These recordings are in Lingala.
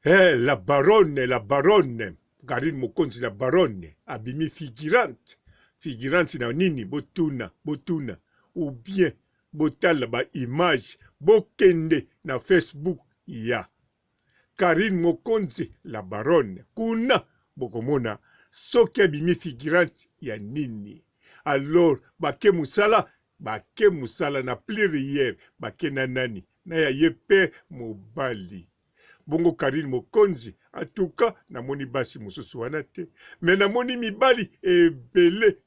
La baronne, Karine Mokonzi la baronne, abimi figurante na nini, botuna, ou bien, botala ba image, bokende na Facebook, ya. Karine Mokonzi la baronne, kuna, bokomona, soki abimi figurante ya nini. Alors, bake musala na pluriel, bake na nani, na ya yepe mobali. Bongo Karine Mokonzi, en tout cas, namoni basi mususu wana te. Mais namoni mibali ebele.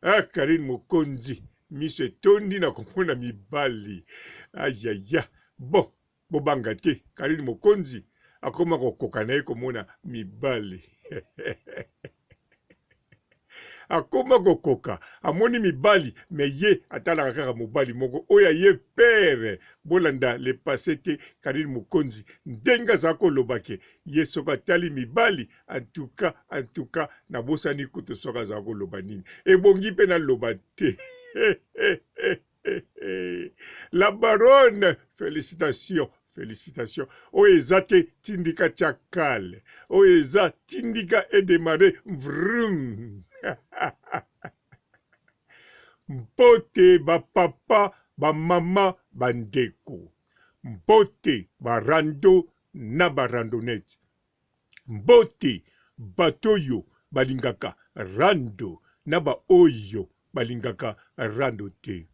Ah, Karine Mokonzi, miso etondi na komona mibali. Ayaya. Bon, bobanga te, Karine Mokonzi, akoma kokoka na ye komona mibali. Akoma kokoka, amoni mibali, me ye atalaka kaka mobali moko, oya ye pere, bolanda le passé te, Karine Mokonzi, ndenga zako lobake, ye soka tali mibali, en tout cas, na bosani kuto soka zako lobanini, ebongi pe na lobate. La baronne, félicitations. Oezate tindika tchakale. Oeza tindika et démarrer vroom. Mpote ba papa, ba mama, bandeko. Mpote ba rando na ba randonnette. Mpote batoyo balingaka rando na ba oyo balingaka rando te.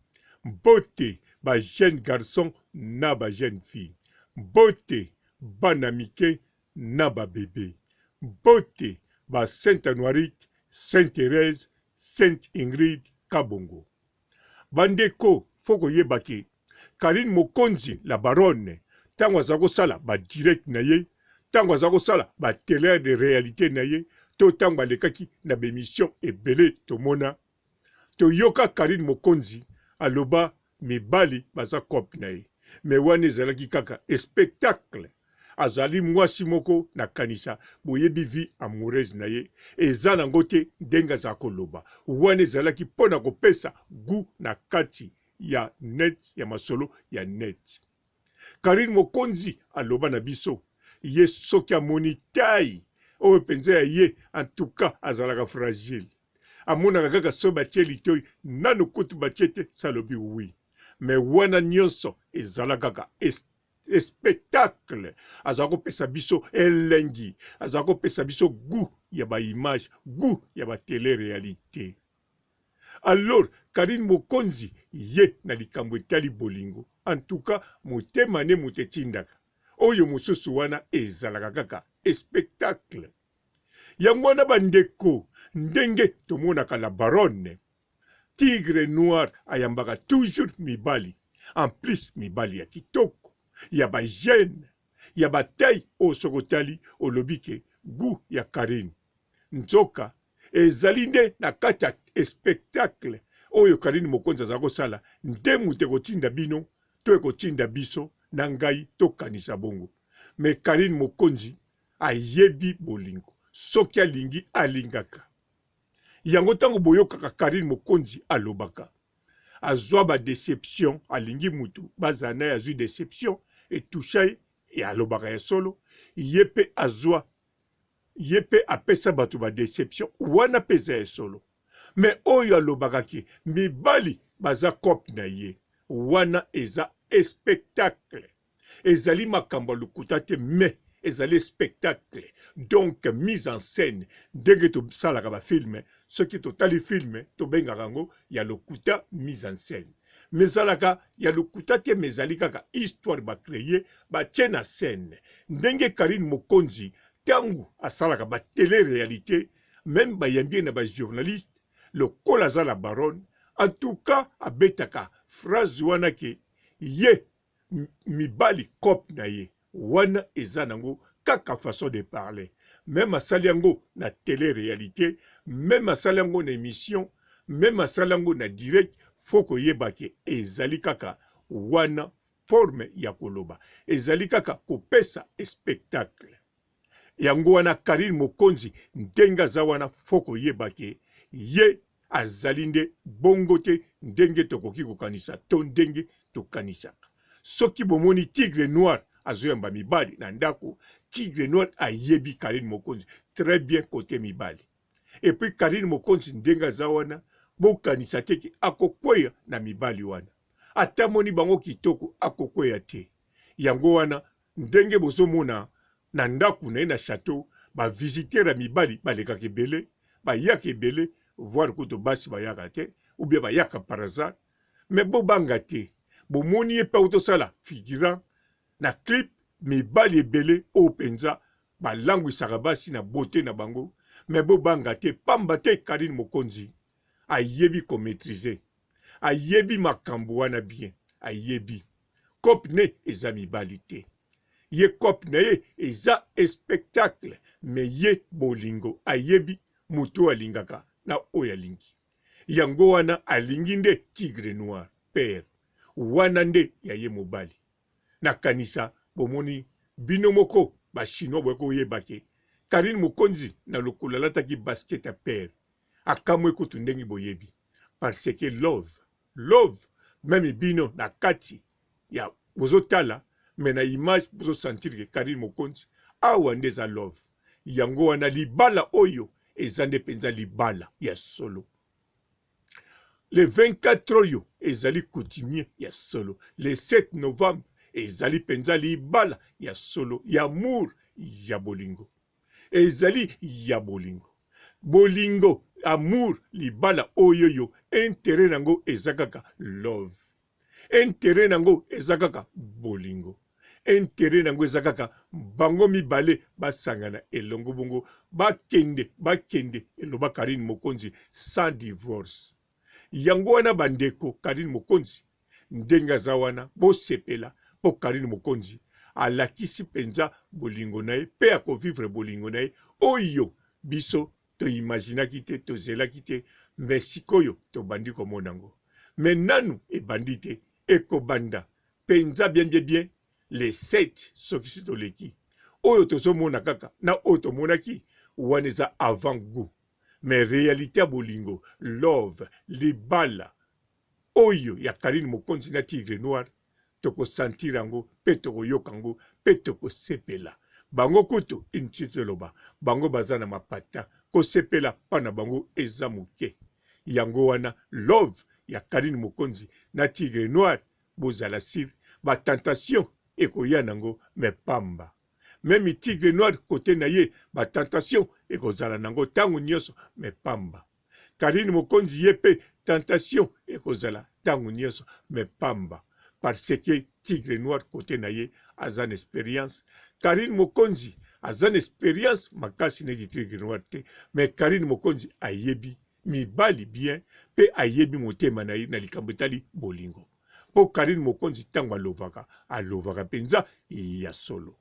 Mpote ba jeune garçon na ba jeune fille. Mpote bana mike na ba bébé. Mpote ba Sainte Anoirite, Sainte Thérèse, Sainte Ingrid Kabongo. Bandeko foko yebake Karine Mokonzi la baronne tango azako sala ba direct na ye, tango azako sala ba télé de réalité na ye, to tango alekaki na bémission ebele tomona. To yoka Karine Mokonzi aloba mibali baza kop na ye. Me wane ezalaki kaka spectacle. Azali mwasi moko na kanisa boyebi vie amoureuse na ye. Eza nango te ndenga za koloba. Wane ezalaki pona kopesa gu na kati ya net, ya masolo ya net. Karine Mokonzi aloba na biso. Ye soki amoni tai. Owe penze ya ye en tout cas azalaka fragile. Amonaka kaka so batie litoi nanu kutu batie te salobi oui. Me wana nyonso ezalaka kaka spectacle. Azako pesa biso elengi. Azako pesa biso goût ya ba image, goût ya ba télé-réalité. Alors, Karine Mokonzi ye na likambo etali bolingo. En tout cas, motema ne motetindaka. Oyo mosusu wana ezalaka kaka spectacle. Yango wana bandeko ndenge tomonaka la baronne. Tigre noir ayambaka toujours mibali. En plus mibali ya kitoko. Ya ba jeune. Ya ba taille osokotali olobike gu ya Karine. Nzoka ezali nde na kati ya spectacle. Oyo Karine Mokonzi azako sala. Nde mute kotinda bino. To kotinda biso na ngai to kanisa bongo. Me Karine Mokonzi ayebi bolingo. Soki alingi alingaka. Yango tango boyokaka Karine Mokonzi alobaka. Azwa ba déception alingi mutu. Bazana ya zui déception. Et touchaye. Et alobaka ya solo. Yepe azwa. Yepe apesa batu ba déception. Wana pesa ya solo. Me oyo alobaka ki. Mibali baza kop na ye. Wana eza spectacle. Ezali makambo lukuta te me. Ezali spectacle. Donc mise en scène. Dès to salaka ba film. Ce qui totali film. To bengarango. Ya lokuta mise en scène. Mezalaka ya lokuta te mezali kaka histoire ba créer. Ba tienne en scène. Ndenge Karine Mokonzi. Tangu asalaka ba télé-réalité. Même ba yambie na ba journaliste. Le kolaza la baronne. En tout cas, abetaka phrase wana ke ye mibali kop na ye. Wana ezanango kaka façon de parler. Même à Saliango na télé-réalité, même à Saliango na émission, même à Saliango na direct, foko yebake ezali kaka wana forme ya koloba. Ezali kaka kopesa spectacle. Yango wana Karine Mokonzi ndenga za wana foko yebake ye azali nde bongo te ndenge tokoki kokanisa to ndenge tokanisaka. Soki bomoni tigre noir azoyamba mibali na ndako. Tigre Noir ayebi Karine Mokonzi très bien côté mibali. Et puis Karine Mokonzi ndenga zawana bokanisa teki akokweya na mibali wana. Atamoni bango kitoko akokweya te. Yango wana ndenge bozomona na ndaku na na château ba visiter la mibali baleka kebele ba yaka ebele voir kuto basi ba yaka te ou bien ba yaka par hasard. Mais bo banga te bomoni e pa utosala figurant na clip mibali ebele o penza ba langu sarabasi na beauté na bango. Mais bo banga te pamba te Karine Mokonzi ayebi ko maîtriser, ayebi makambo wana bien, ayebi kop ne eza mibali te. Ye kop na ye eza spectacle, mais ye bolingo ayebi mutu alingaka na oya lingi. Yango wana alingi nde Tigre Noir père wana nde ya ye mobali. Na kanisa bomoni bino moko ba chinois bweko yebake Karine Mokonzi na lokola lataki basket à père akamwe kutu ndengi boyebi parce que love même bino na kati ya bozotala mais na image bozo sentir que Karine Mokonzi awa ndeza love yango wana libala oyo ezande penza libala ya solo. Le 24 oyo ezali coutumier ya solo. Le 7 novembre ezali penza libala ya solo ya amour ya bolingo. Ezali ya bolingo. Bolingo amour libala oyo yo intérêt nango ezakaka love. Intérêt nango ezakaka bolingo. Intérêt nango ezakaka bango mibale basangana elongo bongo bakende eloba Karine Mokonzi sans divorce. Yango wana bandeko Karine Mokonzi ndenga zawana bo sepela po Karine Mokonzi alakisi penza bolingo nae pe ako vivre bolingo nae oyo biso to imaginaki te to zelaki te mais sikoyo to bandi komonango mais nanu e bandite eko banda penza bien les 7 soki sito leki oyo tozomona kaka na oyo tomonaki waneza avant goût. Mais réalité bolingo, love, libala, oyo ya Karine Mokonzi na Tigre Noir, toko santirango, pe toko yokango, pe toko sepela. Bango kuto inchito loba, bango bazana mapata, ko sepela pana bango ezamuke. Yango wana love ya Karine Mokonzi na Tigre Noir, bozala sir, ba tentation eko yanango me pamba. Même Tigre Noir côté na ye, ba tentation ekozala nango tangu nyoso me pamba. Karine Mokonzi yepe tentation ekozala tangu nyoso me pamba. Parce que Tigre Noir côté na ye azan expérience. Karine Mokonzi azan expérience makasi ne Tigre Noir te. Mais Karine Mokonzi ayebi mibali bien pe ayebi motema na ye na likambetali bolingo. Po Karine Mokonzi tangu alovaka penza ya solo.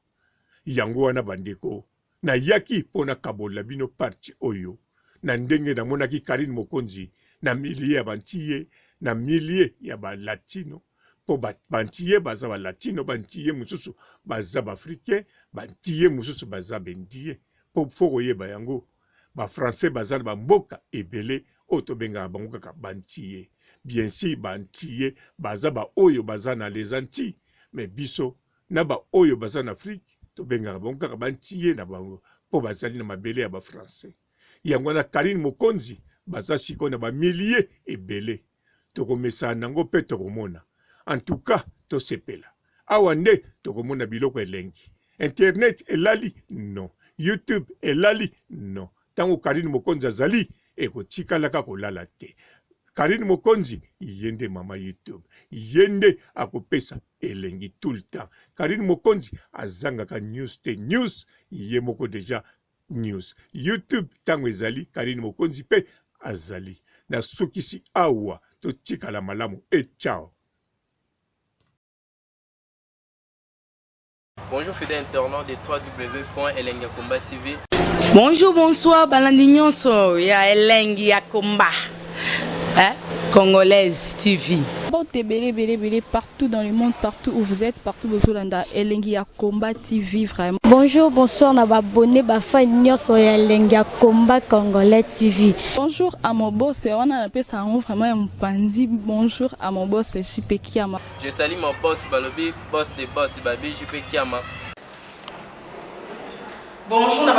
Yango wana bandeko na yaki pona kabola bino parti oyo na ndenge na monaki Karine Mokonzi na millier ya bantiye na millier ya ba latino po bantiye baza ba latino bantiye mususu baza ba africain bantiye mususu baza bendie po foko yeba yango ba français baza ba mboka ebele oto benga bango kaka bantiye bien sûr bantiye baza ba oyo baza na les Antilles mais biso na ba oyo baza na Afrique to benga bango kaka bantiye na bango po bazali na mabele ya ba français. Yango na Karine Mokonzi baza siko na ba milliers ebele. Tokomesa nango pe tokomona. En tout cas, to sepela. Awa nde tokomona biloko elengi. Internet elali? Non. YouTube elali? Non. Tango Karine Mokonzi azali ekotikalaka kolala te. Karine Mokonzi yende mama YouTube. Yende akopesa elengi tout le temps. Karine Mokonzi azangaka news te news yemoko deja news. YouTube tango ezali Karine Mokonzi pe azali. Na sukisi awa to tikala malamu ciao. Bonjour fidèles internautes de www.elengiakomba TV. Bonjour, bonsoir, balandi nyonso ya Elengi ya Komba. Congolaise TV. Bon, belé, partout dans le monde, partout où vous êtes, partout où vous êtes, Elengia Combat TV, vraiment. Bonjour, bonsoir, na abonné, bafa nyos ya Elengia Combat Congolais TV. Bonjour à mon boss, on a appelé ça vraiment un pandi. Bonjour à mon boss, JP Kiama. Je salue mon boss Balobi, boss des boss Babi, JP Kiama. Bonjour, na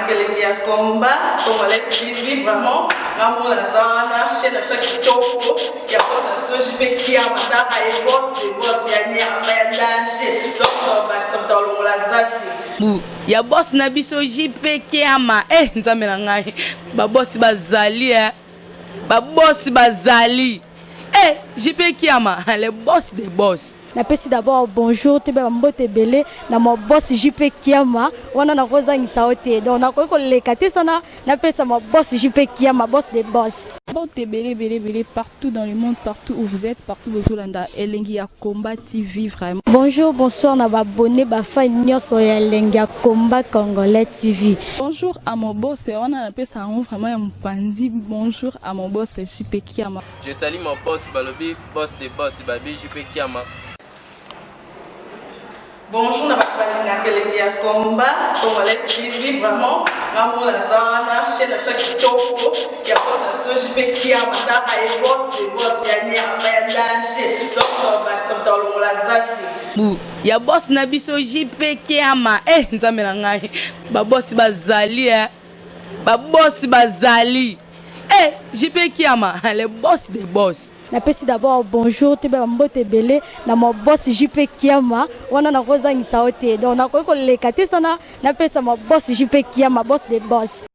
Elengia Combat Congolais TV, vraiment. Maman Lazana, chaîne de chaque topo, il y a boss de JP Kiama, et boss des boss, il y a ni à danger. Donc, on va s'entendre la zaki. Ya boss na biso JP Kiama nzambe na ngai ba boss bazali ba boss bazali JP Kiama le boss des boss. Napesi d'abord bonjour te ba mbote belé na mo boss JP Kiama wana na kozangisa ote donc na ko lekate sana napesa mo boss JP Kiama boss des boss. Bon, belé, partout dans le monde, partout où vous êtes, partout où vous êtes, Elengia Combat TV, vraiment. Bonjour, bonsoir, na abonné, bafa nyos ya Elengia Combat Congolais TV. Bonjour à mon boss, on a appelé ça vraiment un pandi. Bonjour à mon boss, JP Kiama. Je salue mon boss Balobi, boss des boss Babi, JP Kiama. Bonjour, na Elengia Combat Congolais TV, vraiment. Maman Lazana, chaîne de chaque topo, il y a boss de JP Kiama, et boss des boss, il y a ni à danger. Donc, on va s'entendre la zaki. Ya boss na biso JP Kiama nzambe na ngai ba boss bazali ba boss bazali JP Kiama le boss des boss. Napesi d'abord bonjour te ba mbote belé na mo boss JP Kiama wana na kozangisa ote donc na ko lekate sana napesa mo boss JP Kiama boss des boss.